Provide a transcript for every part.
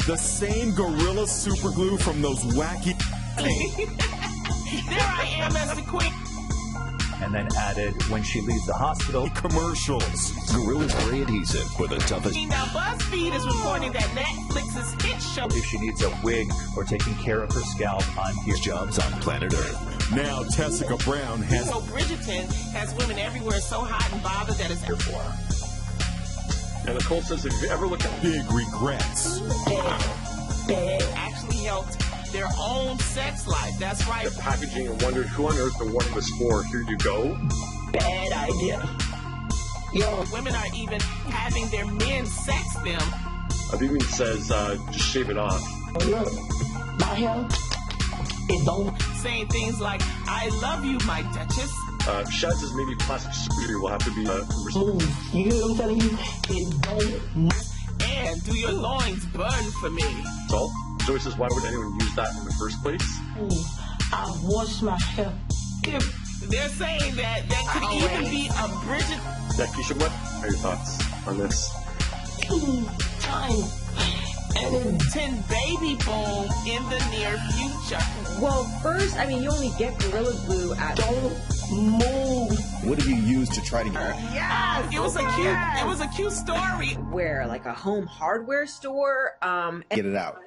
The same Gorilla super glue from those wacky... There I am as the queen. And then added, when she leaves the hospital, commercials. Gorilla Spray Adhesive for the toughest... Now, BuzzFeed is reporting that Netflix's hit show... if she needs a wig or taking care of her scalp on here. Jobs on planet Earth. Now Tessica Brown has... So Bridgerton has women everywhere so hot and bothered that it's here for her. And Nicole says, if you ever look at... big regrets. Bad actually helped their own sex life. That's right. The packaging and wondered who on earth the one was for. Here you go. Bad idea. Yo, women are even having their men sex them. Aviv says, just shave it off. Look, my hair, it don't. Saying things like, I love you, my Duchess. Shad says maybe plastic surgery will have to be... You hear what I'm telling you? It don't. And do your loins burn for me? Salt? Joey says, why would anyone use that in the first place? I wash my hair. They're saying that could even be a Bridget. Yeah, Keisha, what are your thoughts on this? Time. And then 10 baby boom in the near future. Well, first, I mean, you only get Gorilla Glue at... Don't move. What did you use to try to get... Yes! It was a cute story. Where? Like a home hardware store? Get it out.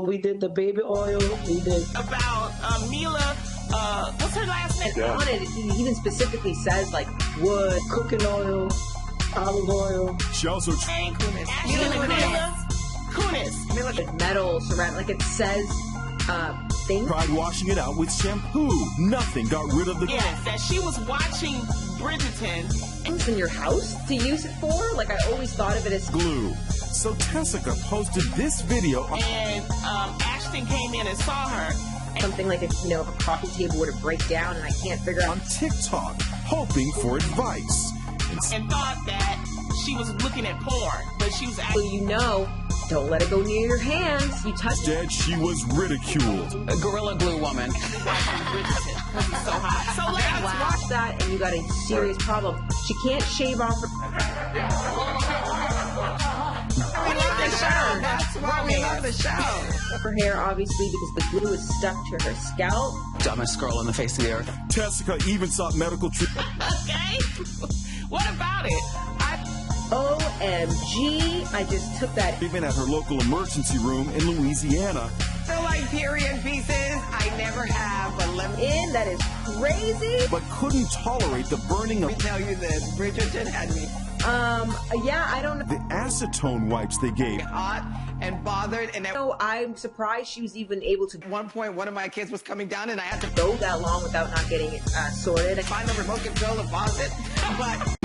We did the baby oil. We did... About Mila, what's her last name? Yeah. On it, he even specifically says, like, wood. Cooking oil, olive oil. She also... Kunis. Metal, ceramic, like it says, things. tried washing it out with shampoo. Nothing got rid of the... Yes, that she was watching Bridgerton. Things in your house to use it for? Like, I always thought of it as... glue. So Tessica posted this video... And Ashton came in and saw her. Something like, if, you know, if a coffee table were to break down and I can't figure out... on TikTok, hoping for advice. And thought that she was looking at porn, but she was actually... So you know, don't let it go near your hands. You touch it. Instead, she was ridiculed. A Gorilla Glue woman. watching Bridgerton because it's so hot. So let's Watch that and you got a serious problem. She can't shave off her... We love the show. That's why we love the show. her hair, obviously, because the glue is stuck to her scalp. Dumbest girl on the face of the earth. Tessica even sought medical treatment. Okay. What about it? OMG, I just took that. Even at her local emergency room in Louisiana. Feel like period pieces. I never have, but let me In, that is crazy. But couldn't tolerate the burning of... tell you this. Bridgerton had me Yeah, I don't know. the acetone wipes they gave. hot and bothered. And at I'm surprised she was even able to one point, one of my kids was coming down and I had to go that long without not getting it sorted. find the remote control of the faucet. But